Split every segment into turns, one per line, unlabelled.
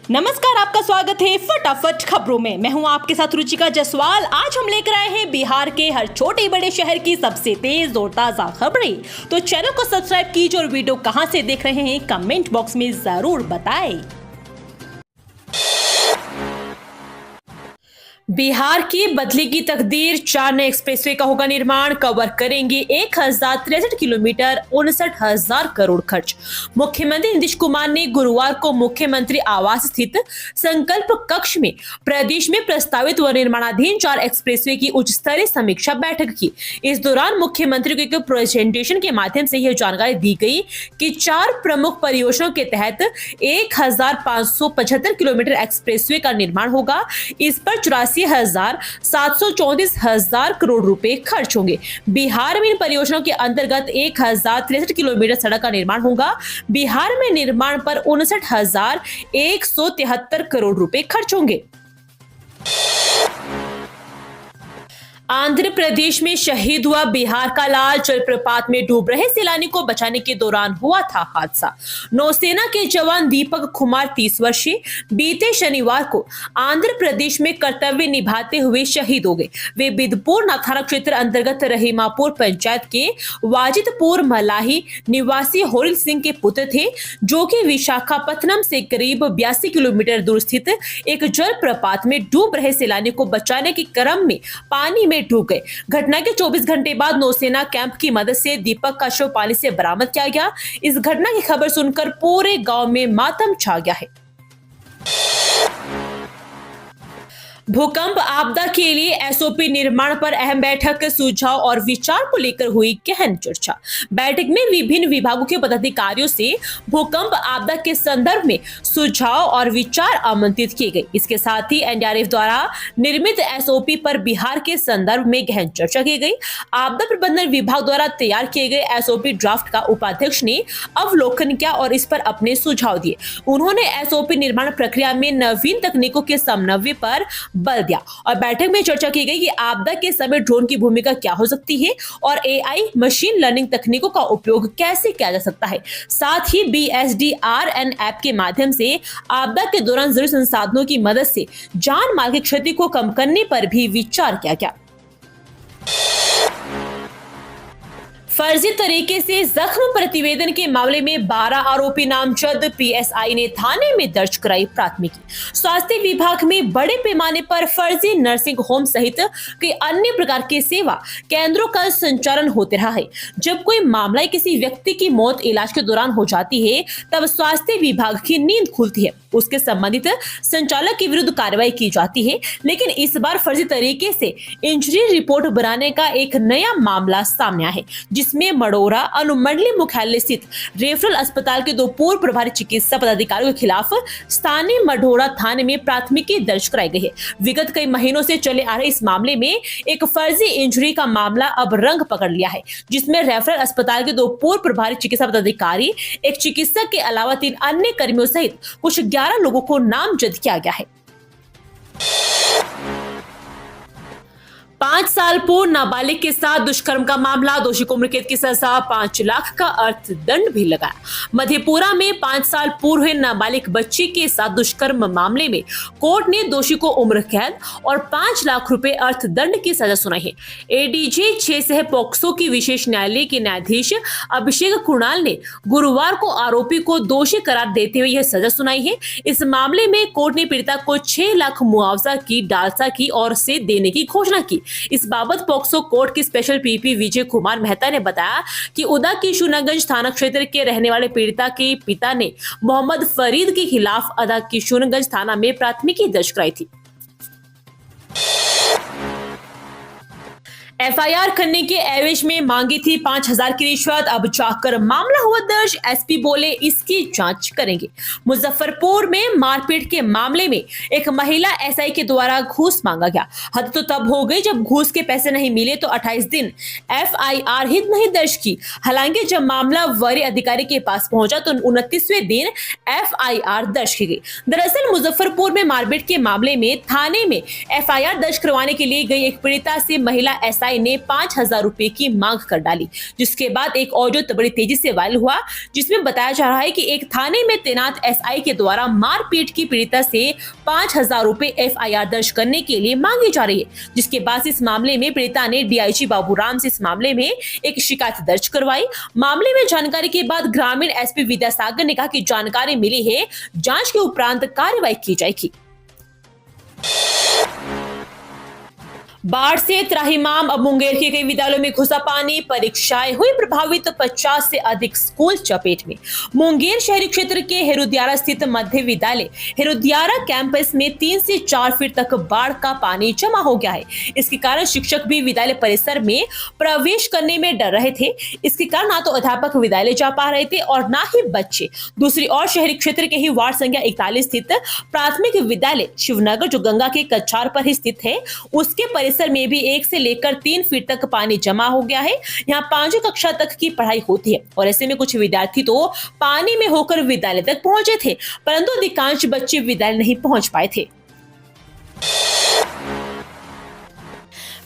नमस्कार, आपका स्वागत है फटाफट खबरों में। मैं हूं आपके साथ रुचिका जायसवाल। आज हम लेकर आए हैं बिहार के हर छोटे बड़े शहर की सबसे तेज और ताजा खबरें। तो चैनल को सब्सक्राइब कीजिए और वीडियो कहां से देख रहे हैं कमेंट बॉक्स में जरूर बताएं। बिहार की बदलेगी तकदीर, 4 नए एक्सप्रेसवे का होगा निर्माण, कवर करेंगे 1063 किलोमीटर, 59,000 करोड़ खर्च। मुख्यमंत्री नीतीश कुमार ने गुरुवार को मुख्यमंत्री आवास स्थित संकल्प कक्ष में प्रदेश में प्रस्तावित व निर्माणाधीन 4 एक्सप्रेसवे की उच्च स्तरीय समीक्षा बैठक की। इस दौरान मुख्यमंत्री को एक प्रेजेंटेशन के माध्यम से यह जानकारी दी गई कि 4 प्रमुख परियोजनाओं के तहत 1575 किलोमीटर एक्सप्रेसवे का निर्माण होगा। इस पर 84,734 करोड़ रुपए खर्च होंगे। बिहार में इन परियोजनाओं के अंतर्गत 1063 किलोमीटर सड़क का निर्माण होगा। बिहार में निर्माण पर 59,173 करोड़ रुपए खर्च होंगे। आंध्र प्रदेश में शहीद हुआ बिहार का लाल, जलप्रपात में डूब रहे सैलानी को बचाने के दौरान हुआ था हादसा। नौसेना के जवान दीपक कुमार 30 वर्षीय बीते शनिवार को आंध्र प्रदेश में कर्तव्य निभाते हुए शहीद हो गए। वे बिदपुर थाना क्षेत्र अंतर्गत रहीमापुर पंचायत के वाजिदपुर मलाही निवासी होरिल सिंह के पुत्र थे, जो कि विशाखापत्तनम से करीब 82 किलोमीटर दूर स्थित एक जलप्रपात में डूब रहे सैलानी को बचाने के क्रम में पानी में डूब गए। घटना के 24 घंटे बाद नौसेना कैंप की मदद से दीपक का शव पानी से बरामद किया गया। इस घटना की खबर सुनकर पूरे गांव में मातम छा गया है। भूकंप आपदा के लिए एसओपी निर्माण पर अहम बैठक, सुझाव और विचार को लेकर हुई गहन चर्चा। बैठक में विभिन्न विभागों के पदाधिकारियों से भूकंप आपदा के संदर्भ में सुझाव और विचार आमंत्रित किए गए। इसके साथ ही एनडीआरएफ द्वारा निर्मित एसओपी पर बिहार के संदर्भ में गहन चर्चा की गई। आपदा प्रबंधन विभाग द्वारा तैयार किए गए एसओपी ड्राफ्ट का उपाध्यक्ष ने अवलोकन किया और इस पर अपने सुझाव दिए। उन्होंने एसओपी निर्माण प्रक्रिया में नवीन तकनीकों के समन्वय पर बल दिया और बैठक में चर्चा की गई कि आपदा के समय ड्रोन की भूमिका क्या हो सकती है और एआई मशीन लर्निंग तकनीकों का उपयोग कैसे किया जा सकता है। साथ ही BSDRN ऐप के माध्यम से आपदा के दौरान जरूरी संसाधनों की मदद से जान माल की क्षति को कम करने पर भी विचार किया गया। फर्जी तरीके से जख्म प्रतिवेदन के मामले में 12 आरोपी नामजद, पीएसआई ने थाने में दर्ज कराई प्राथमिकी। स्वास्थ्य विभाग में बड़े पैमाने पर फर्जी नर्सिंग होम सहित कई अन्य प्रकार के सेवा केंद्रों का संचालन होते रहा है। जब कोई मामला किसी व्यक्ति की मौत इलाज के दौरान हो जाती है, तब स्वास्थ्य विभाग की नींद खुलती है, उसके संबंधित संचालक के विरुद्ध कार्रवाई की जाती है। लेकिन इस बार फर्जी तरीके से इंजरी रिपोर्ट बनाने का एक नया मामला सामने आया है, जिसमें मडोरा अनुमंडलीय मुख्यालय स्थित रेफरल अस्पताल के 2 पूर्व प्रभारी चिकित्सा पदाधिकारियों के खिलाफ स्थानीय मडोरा थाने में प्राथमिकी दर्ज कराई गई है। विगत कई महीनों से चले आ रहे इस मामले में एक फर्जी इंजरी का मामला अब रंग पकड़ लिया है, जिसमें रेफरल अस्पताल के 2 पूर्व प्रभारी चिकित्सा पदाधिकारी, एक चिकित्सक के अलावा 3 अन्य कर्मियों सहित कुछ 11 लोगों को नामजद किया गया है। 5 साल पूर्व नाबालिग के साथ दुष्कर्म का मामला, दोषी को उम्र कैद की सजा, 5 लाख का अर्थदंड भी लगाया। मधेपुरा में 5 साल पूर्व हुए नाबालिग बच्ची के साथ दुष्कर्म मामले में कोर्ट ने दोषी को उम्र कैद और 5 लाख रुपए अर्थदंड की सजा सुनाई है। एडीजे 6 सह पॉक्सो की विशेष न्यायालय के न्यायाधीश अभिषेक कुणाल ने गुरुवार को आरोपी को दोषी करार देते हुए यह सजा सुनाई है। इस मामले में कोर्ट ने पीड़िता को 6 लाख मुआवजा की डालसा की और से देने की घोषणा की। इस बाबत पॉक्सो कोर्ट के स्पेशल पीपी विजय कुमार मेहता ने बताया कि उदा किशुनगंज थाना क्षेत्र के रहने वाले पीड़िता के पिता ने मोहम्मद फरीद के खिलाफ अदा किशुनगंज थाना में प्राथमिकी दर्ज कराई थी। एफआईआर करने के एवज में मांगी थी 5,000 की रिश्वत, अब जाकर मामला हुआ दर्ज। एसपी बोले इसकी जांच करेंगे। मुजफ्फरपुर में मारपीट के मामले में एक महिला एसआई के द्वारा घूस मांगा गया। हद तो तब हो गई जब घूस के पैसे नहीं मिले तो 28 दिन एफआईआर ही नहीं दर्ज की। हालांकि जब मामला वरीय अधिकारी के पास पहुंचा तो 29वें दिन एफआईआर दर्ज की गई। दरअसल मुजफ्फरपुर में मारपीट के मामले में थाने में एफआईआर दर्ज करवाने के लिए गई एक पीड़िता से महिला एसआई एसआई ने 5,000 रुपए की मांग कर डाली, जिसके बाद एक ऑडियो बड़ी तेजी से वायरल हुआ, जिसमें बताया जा रहा है कि एक थाने में तैनात एसआई के द्वारा मारपीट की पीड़िता से 5,000 रुपए एफआईआर दर्ज करने के लिए मांगी जा रही है, जिसके बाद इस मामले में पीड़िता ने डीआईजी बाबूराम से इस मामले में एक शिकायत दर्ज करवाई। मामले में जानकारी के बाद ग्रामीण एसपी विद्यासागर ने कहा कि जानकारी मिली है, जांच के उपरांत कार्रवाई की जाएगी। बाढ़ से त्राहिमाम, अब मुंगेर के कई विद्यालयों में घुसा पानी, परीक्षाएं हुई प्रभावित, 50 से अधिक स्कूल चपेट में। मुंगेर शहरी क्षेत्र के हेरुदियारा स्थित मध्य विद्यालय हेरुदियारा कैंपस में 3 से 4 फीट तक बाढ़ का पानी जमा हो गया है। इसके कारण शिक्षक भी विद्यालय परिसर में प्रवेश करने में डर रहे थे। इसके कारण ना तो अध्यापक विद्यालय जा पा रहे थे और ना ही बच्चे। दूसरी ओर शहरी क्षेत्र के ही वार्ड संख्या 41 स्थित प्राथमिक विद्यालय शिवनगर, जो गंगा के कछार पर ही स्थित है, उसके परिसर में भी 1 से लेकर 3 फीट तक पानी जमा हो गया है। यहाँ 5वीं कक्षा तक की पढ़ाई होती है और ऐसे में कुछ विद्यार्थी तो पानी में होकर विद्यालय तक पहुंचे थे, परंतु अधिकांश बच्चे विद्यालय नहीं पहुंच पाए थे।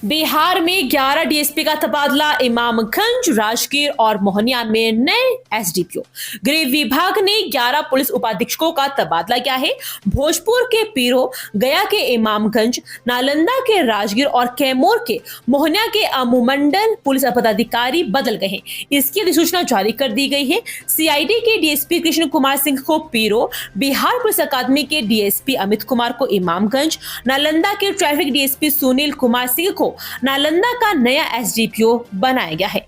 बिहार में 11 डीएसपी का तबादला, इमामगंज, राजगीर और मोहनिया में नए एसडीपीओ। गृह विभाग ने 11 पुलिस उपाधीक्षकों का तबादला किया है। भोजपुर के पीरो, गया के इमामगंज, नालंदा के राजगीर और कैमूर के मोहनिया के अनुमंडल पुलिस पदाधिकारी बदल गए हैं। इसकी अधिसूचना जारी कर दी गई है। सीआईडी के डीएसपी कृष्ण कुमार सिंह को पीरो, बिहार पुलिस अकादमी के डीएसपी अमित कुमार को इमामगंज, नालंदा के ट्रैफिक डीएसपी सुनील कुमार सिंह को नालंदा का नया एसडीपीओ बनाया गया है।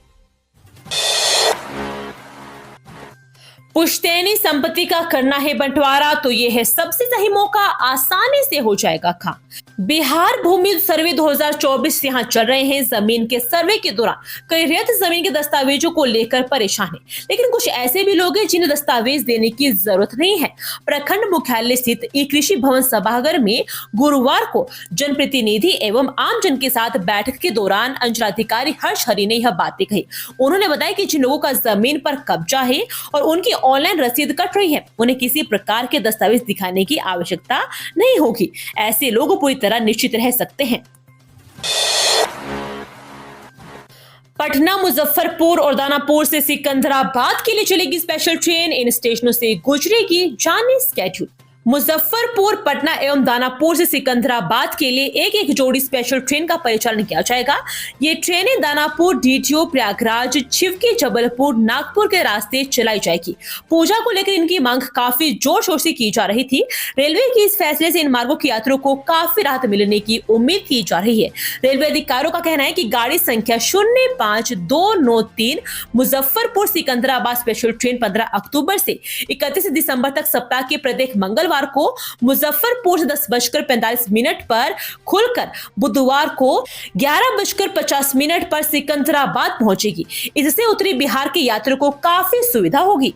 पुश्तैनी संपत्ति का करना है बंटवारा तो ये है सबसे सही मौका, आसानी से हो जाएगा काम। बिहार भूमि सर्वे 2024 यहाँ चल रहे हैं। जमीन के सर्वे के दौरान कई रैयत जमीन के दस्तावेजों को लेकर परेशान है, लेकिन कुछ ऐसे भी लोग हैं जिन्हें दस्तावेज देने की जरूरत नहीं है। प्रखंड मुख्यालय स्थित ई कृषि भवन सभागार में गुरुवार को जनप्रतिनिधि एवं आमजन के साथ बैठक के दौरान अंचलाधिकारी हर्ष हरि ने यह बातें कही। उन्होंने बताया कि जिन लोगों का जमीन पर कब्जा है और उनकी ऑनलाइन रसीद कट रही है, उन्हें किसी प्रकार के दस्तावेज दिखाने की आवश्यकता नहीं होगी। ऐसे लोग पूरी तरह निश्चित रह सकते हैं। पटना, मुजफ्फरपुर और दानापुर से सिकंदराबाद के लिए चलेगी स्पेशल ट्रेन। इन स्टेशनों से गुजरेगी जाने स्केड्यूल। मुजफ्फरपुर, पटना एवं दानापुर से सिकंदराबाद के लिए एक एक जोड़ी स्पेशल ट्रेन का परिचालन किया जाएगा। ये ट्रेनें दानापुर, डीडीओ, प्रयागराज, छिवकी, जबलपुर, नागपुर के रास्ते चलाई जाएगी। पूजा को लेकर इनकी मांग काफी जोर शोर से की जा रही थी। रेलवे के इस फैसले से इन मार्गों के यात्रियों को काफी राहत मिलने की उम्मीद की जा रही है। रेलवे अधिकारियों का कहना है कि गाड़ी संख्या 05293 मुजफ्फरपुर सिकंदराबाद स्पेशल ट्रेन 15 अक्टूबर से 31 दिसंबर तक सप्ताह के प्रत्येक मंगलवार को मुजफ्फरपुर से 10:45 पर खुलकर बुधवार को 11:50 पर सिकंदराबाद पहुंचेगी। इससे उत्तरी बिहार के यात्रियों को काफी सुविधा होगी।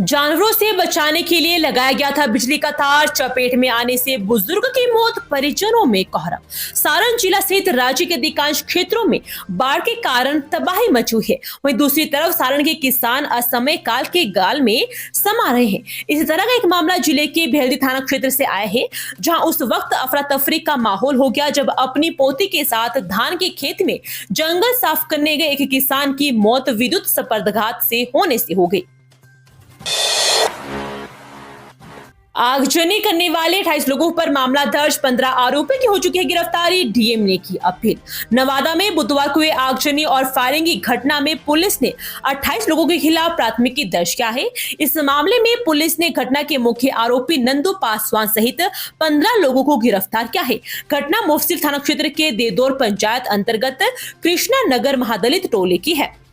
जानवरों से बचाने के लिए लगाया गया था बिजली का तार, चपेट में आने से बुजुर्ग की मौत, परिजनों में कोहराम। सारण जिला सहित राज्य के अधिकांश क्षेत्रों में बाढ़ के कारण तबाही मची हुई है। वहीं दूसरी तरफ सारण के किसान असमय काल के गाल में समा रहे हैं। इसी तरह का एक मामला जिले के भेल्दी थाना क्षेत्र से आया है, जहां उस वक्त अफरा तफरी का माहौल हो गया जब अपनी पोती के साथ धान के खेत में जंगल साफ करने गए एक किसान की मौत विद्युत स्पर्शघात से होने से हो गई। आगजनी करने वाले 28 लोगों पर मामला दर्ज, 15 आरोपियों की हो चुकी है गिरफ्तारी, डीएम ने की अपील। नवादा में बुधवार को हुए आगजनी और फायरिंग की घटना में पुलिस ने 28 लोगों के खिलाफ प्राथमिकी दर्ज किया है। इस मामले में पुलिस ने घटना के मुख्य आरोपी नंदू पासवान सहित 15 लोगों को गिरफ्तार किया है। घटना मुफसिल थाना क्षेत्र के देदौर पंचायत अंतर्गत कृष्णा नगर महादलित टोले की है।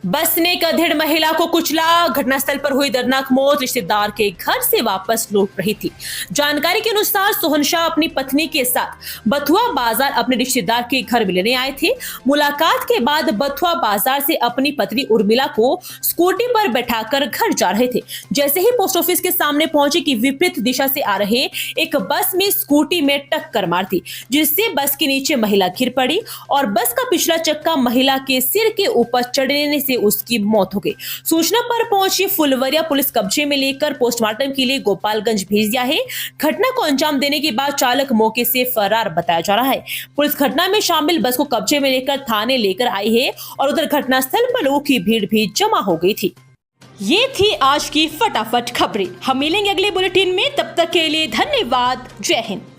बस ने गधेड़ महिला को कुचला, घटनास्थल पर हुई दर्दनाक मौत, रिश्तेदार के घर से वापस लौट रही थी। जानकारी के अनुसार सोहन शाह अपनी पत्नी के साथ बथुआ बाजार अपने रिश्तेदार के घर मिलने आए थे। मुलाकात के बाद बथुआ बाजार से अपनी पत्नी उर्मिला को स्कूटी पर बैठाकर घर जा रहे थे। जैसे ही पोस्ट ऑफिस के सामने पहुंचे कि विपरीत दिशा से आ रहे एक बस में स्कूटी में टक्कर मार दी, जिससे बस के नीचे महिला गिर पड़ी और बस का पिछला चक्का महिला के सिर के ऊपर चढ़ने से से उसकी मौत हो गई। सूचना पर पहुंची फुलवरिया पुलिस कब्जे में लेकर पोस्टमार्टम के लिए गोपालगंज भेज दिया है। घटना को अंजाम देने के बाद चालक मौके से फरार बताया जा रहा है। पुलिस घटना में शामिल बस को कब्जे में लेकर थाने लेकर आई है और उधर घटनास्थल पर लोगों की भीड़ भी जमा हो गई थी। ये थी आज की फटाफट खबरें। हम मिलेंगे अगले बुलेटिन में, तब तक के लिए धन्यवाद। जय हिंद।